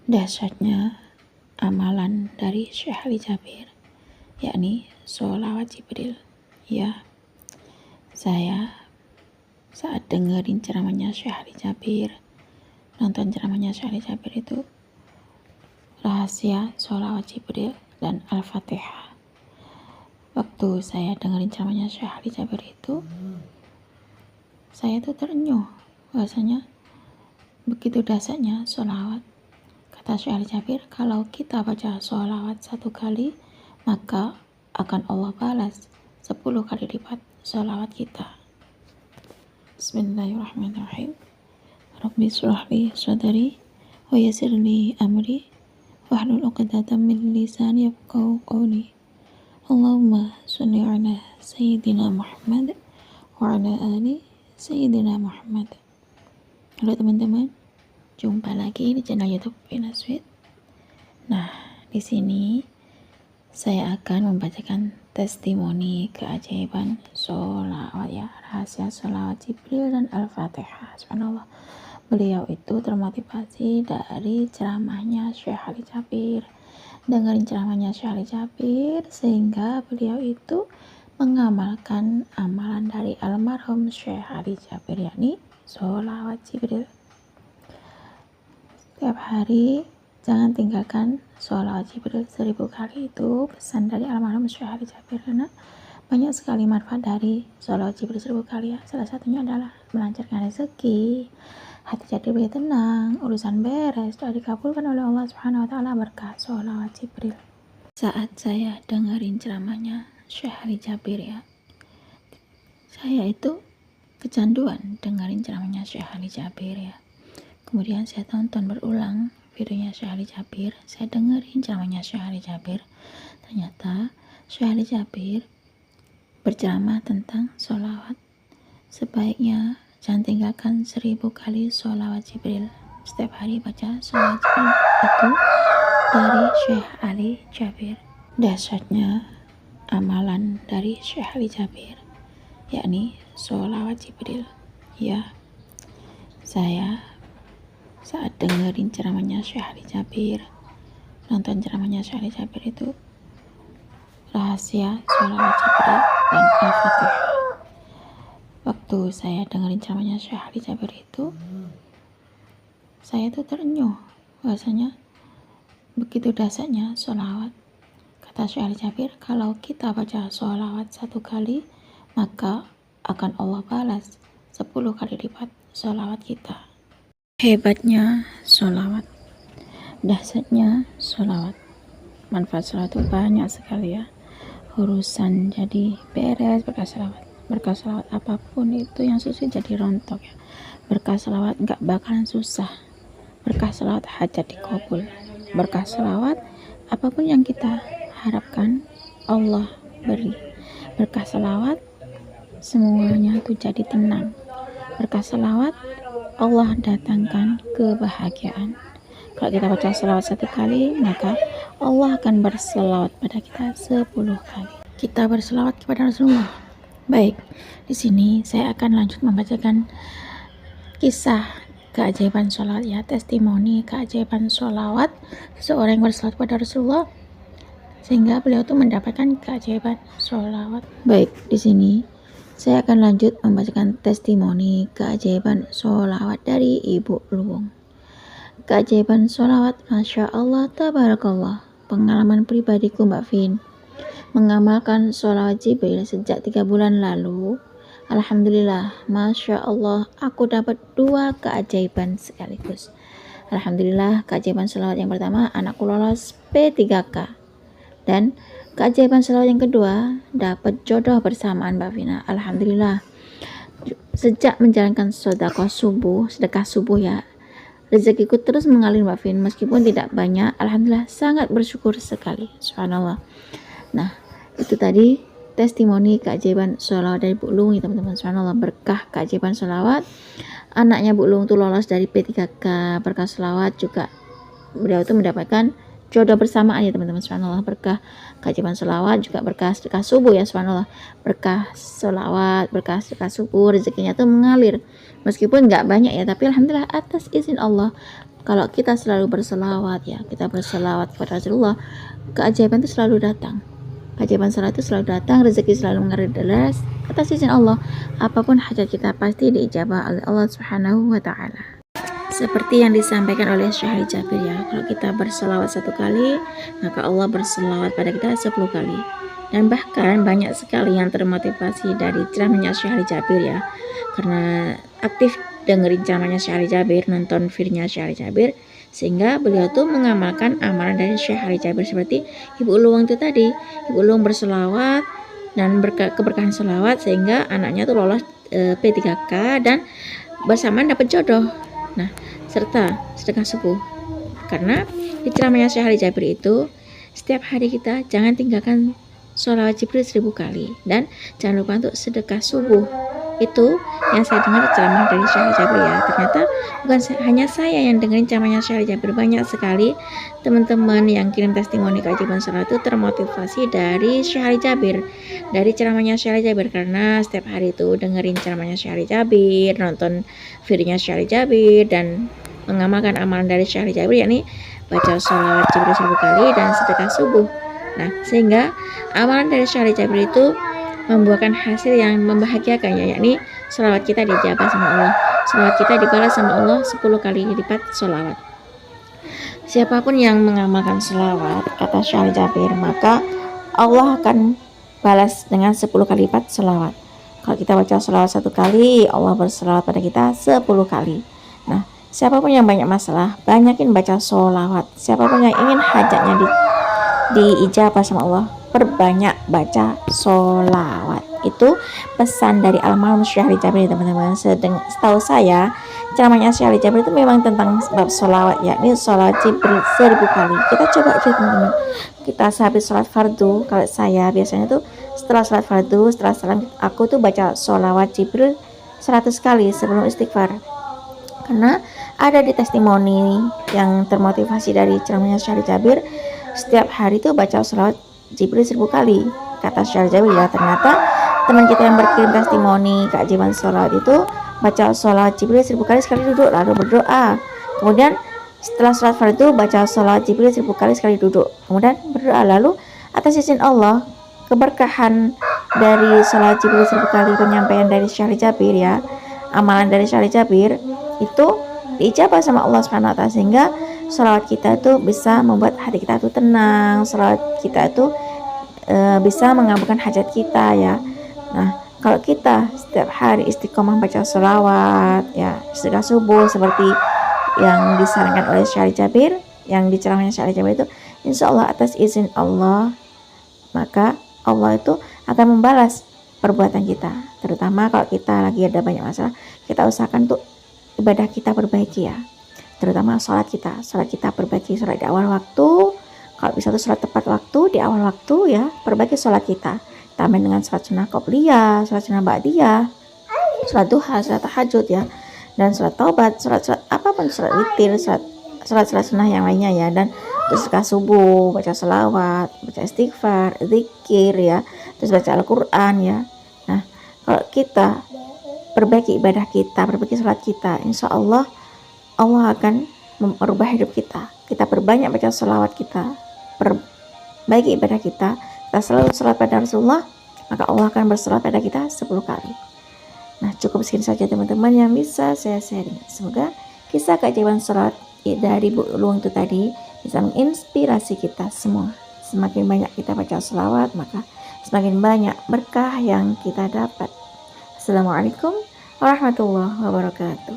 Dahsyatnya amalan dari Syekh Ali Jabir, yakni sholawat Jibril. Ya, saya saat dengerin ceramahnya Syekh Ali Jabir, nonton ceramahnya Syekh Ali Jabir itu rahasia sholawat Jibril dan Al-Fatihah. Waktu saya dengerin ceramahnya Syekh Ali Jabir itu, saya tuh terenyuh bahasanya begitu dahsyatnya sholawat. Kata Syekh Ali Jabir, kalau kita baca sholawat 1 kali, maka akan Allah balas 10 kali lipat sholawat kita. Bismillahirrahmanirrahim. Rabbi shrah li sadri wa yassir li amri wahlul 'uqdatam min lisani yafqahu qawli. Allahumma shalli ala sayyidina Muhammad wa ala ali sayyidina Muhammad. Halo teman-teman, jumpa lagi di channel YouTube Pinasweet. Nah, di sini saya akan membacakan testimoni keajaiban sholawat, ya, rahasia sholawat Jibril dan Al-Fatihah. Subhanallah, beliau itu termotivasi dari ceramahnya Syekh Ali Jabir. Dengerin ceramahnya Syekh Ali Jabir sehingga beliau itu mengamalkan amalan dari almarhum Syekh Ali Jabir, yakni sholawat Jibril. Setiap hari jangan tinggalkan sholawat Jibril 1000 kali, itu pesan dari almarhum Syekh Ali Jabir, karena banyak sekali manfaat dari sholawat Jibril 1000 kali, ya. Salah satunya adalah melancarkan rezeki, hati jadi lebih tenang, urusan beres, doa dikabulkan oleh Allah Subhanahu wa taala berkah sholawat Jibril. Saat saya dengerin ceramahnya Syekh Ali Jabir, ya, saya itu kecanduan dengerin ceramahnya Syekh Ali Jabir, ya. Kemudian saya tonton berulang videonya Syekh Ali Jabir, saya dengerin ceramahnya Syekh Ali Jabir. Ternyata Syekh Ali Jabir berceramah tentang sholawat. Sebaiknya jangan tinggalkan 1000 kali sholawat Jibril. Setiap hari baca sholawat Jibril itu dari Syekh Ali Jabir. Dahsyatnya amalan dari Syekh Ali Jabir, yakni sholawat Jibril. Ya, saya saat dengerin ceramahnya Syekh Ali Jabir, nonton ceramahnya Syekh Ali Jabir itu rahasia sholawat Jibril dan Al-Fatihah. Waktu saya dengerin ceramahnya Syekh Ali Jabir itu, saya tuh terenyuh bahasanya begitu dahsyatnya sholawat. Kata Syekh Ali Jabir, kalau kita baca sholawat 1 kali, maka akan Allah balas 10 kali lipat sholawat kita. Hebatnya sholawat, dahsyatnya sholawat. Manfaat sholawat itu banyak sekali, ya. Urusan jadi beres berkah sholawat. Berkah sholawat apapun itu yang susah jadi rontok, ya. Berkah sholawat gak bakalan susah. Berkah sholawat hajat dikabul. Berkah sholawat apapun yang kita harapkan Allah beri. Berkah sholawat semuanya itu jadi tenang. Berkah sholawat Allah datangkan kebahagiaan. Kalau kita baca sholawat 1 kali, maka Allah akan berselawat pada kita 10 kali. Kita berselawat kepada Rasulullah. Baik, di sini saya akan lanjut membacakan kisah keajaiban sholawat, ya, testimoni keajaiban sholawat seseorang yang berselawat kepada Rasulullah sehingga beliau itu mendapatkan keajaiban sholawat. Baik, di sini saya akan lanjut membacakan testimoni keajaiban sholawat dari Ibu Luwung. Keajaiban sholawat, Masya Allah, Tabarakallah. Pengalaman pribadiku, Mbak Vin, mengamalkan sholawat Jibril sejak 3 bulan lalu. Alhamdulillah, Masya Allah, aku dapat 2 keajaiban sekaligus. Alhamdulillah, keajaiban sholawat yang pertama, anakku lolos P3K. Dan keajaiban sholawat yang kedua, dapat jodoh bersamaan, Mbak Vina. Alhamdulillah, sejak menjalankan sedekah subuh, ya, rezekiku terus mengalir, Mbak Vin, meskipun tidak banyak. Alhamdulillah, sangat bersyukur sekali. Subhanallah. Nah, itu tadi testimoni keajaiban sholawat dari Bu Lung, ya, teman-teman. Subhanallah, berkah keajaiban sholawat. Anaknya Bu Lung tuh lolos dari P3K. Berkah sholawat juga beliau tuh mendapatkan jodoh bersamaan ya teman-teman. Subhanallah, berkah keajaiban selawat, juga berkah sedekah subuh ya. Subhanallah, berkah selawat, berkah sedekah subuh, rezekinya tuh mengalir meskipun nggak banyak ya, tapi alhamdulillah atas izin Allah. Kalau kita selalu berselawat ya, kita berselawat kepada Rasulullah, keajaiban itu selalu datang. Keajaiban salat itu selalu datang, rezeki selalu mengalir deras atas izin Allah. Apapun hajat kita pasti diijabah oleh Allah Subhanahu wa taala. Seperti yang disampaikan oleh Syekh Jabir ya, kalau kita berselawat 1 kali, maka Allah berselawat pada kita 10 kali. Dan bahkan banyak sekali yang termotivasi dari ceramahnya Syekh Jabir ya, karena aktif dengerin ceramahnya Syekh Jabir, nonton videonya Syekh Jabir, sehingga beliau tuh mengamalkan amalan dari Syekh Jabir seperti Ibu Luwung itu tadi. Ibu Luwung berselawat dan keberkahan selawat sehingga anaknya tuh lolos P3K dan bersamaan dapat jodoh. Nah, serta sedekah subuh. Karena di ceramahnya Syekh Jabir itu, setiap hari kita jangan tinggalkan sholawat Jibril 1000 kali dan jangan lupa untuk sedekah subuh. Itu yang saya dengar ceramah dari Syekh Jabir ya. Ternyata bukan hanya saya yang dengerin ceramahnya Syekh Jabir, banyak sekali teman-teman yang kirim testimoni keajaiban sholat itu termotivasi dari Syekh Jabir, dari ceramahnya Syekh Jabir, karena setiap hari itu dengerin ceramahnya Syekh Jabir, nonton videonya Syekh Jabir, dan mengamalkan amalan dari Syekh Jabir, yakni baca sholawat Jibril 1000 kali dan sedekah subuh. Nah, sehingga amalan dari Syekh Jabir itu membuahkan hasil yang membahagiakan ya, yakni sholawat kita dijabah sama Allah, sholawat kita dibalas sama Allah 10 kali lipat sholawat. Siapapun yang mengamalkan sholawat, kata Syekh Jabir, maka Allah akan balas dengan 10 kali lipat sholawat. Kalau kita baca sholawat 1 kali, Allah berselawat pada kita 10 kali. Nah, siapapun yang banyak masalah, banyakin baca sholawat. Siapapun yang ingin hajatnya diijabah sama Allah, perbanyak baca sholawat. Itu pesan dari almarhum Syekh Jabir teman-teman. Setahu saya ceramahnya Syekh Jabir itu memang tentang bab sholawat, yakni sholawat Jibril 1000 kali. Kita coba aja teman-teman, kita habis sholat fardu. Kalau saya biasanya tuh setelah sholat fardu, setelah salam, aku tuh baca sholawat Jibril 100 kali sebelum istighfar. Karena ada di testimoni yang termotivasi dari ceramahnya Syekh Jabir, setiap hari tuh baca sholawat Jibril 1000 kali, kata Syekh Jabir ya. Ternyata teman kita yang berkirim testimoni keajaiban sholawat itu baca sholawat Jibril 1000 kali sekali duduk lalu berdoa. Kemudian setelah sholat fardu baca sholawat Jibril 1000 kali sekali duduk, kemudian berdoa. Lalu atas izin Allah, keberkahan dari sholawat Jibril 1000 kali, penyampaian dari Syekh Jabir ya, amalan dari Syekh Jabir itu diijabah sama Allah Subhanahu wa taala, sehingga sholawat kita itu bisa membuat hati kita itu tenang, sholawat kita itu bisa mengabulkan hajat kita ya. Nah, kalau kita setiap hari istiqomah baca sholawat ya, sedekah subuh seperti yang disarankan oleh Syekh Jabir, yang diceramahnya Syekh Jabir itu, insya Allah atas izin Allah, maka Allah itu akan membalas perbuatan kita. Terutama kalau kita lagi ada banyak masalah, kita usahakan untuk ibadah kita perbaiki ya. Terutama sholat kita perbaiki, sholat di awal waktu. Kalau bisa tuh sholat tepat waktu di awal waktu ya, perbaiki sholat kita. Tambah dengan sholat sunnah qobliyah, sholat sunnah ba'diyah, sholat duha, sholat tahajud ya, dan sholat taubat, sholat apapun, sholat witir, sholat sunnah yang lainnya ya. Dan terus sedekah subuh, baca sholawat, baca istighfar, zikir ya, terus baca Al-Quran ya. Nah, kalau kita perbaiki ibadah kita, perbaiki sholat kita, insya Allah Allah akan merubah hidup kita. Kita perbanyak baca sholawat kita, perbaiki ibadah kita selalu sholat pada Rasulullah, maka Allah akan bersolawat pada kita 10 kali. Nah, cukup sekian saja teman-teman yang bisa saya sharing. Semoga kisah keajaiban sholat dari Bu Luwung itu tadi bisa menginspirasi kita semua. Semakin banyak kita baca sholawat, maka semakin banyak berkah yang kita dapat. Assalamualaikum warahmatullahi wabarakatuh.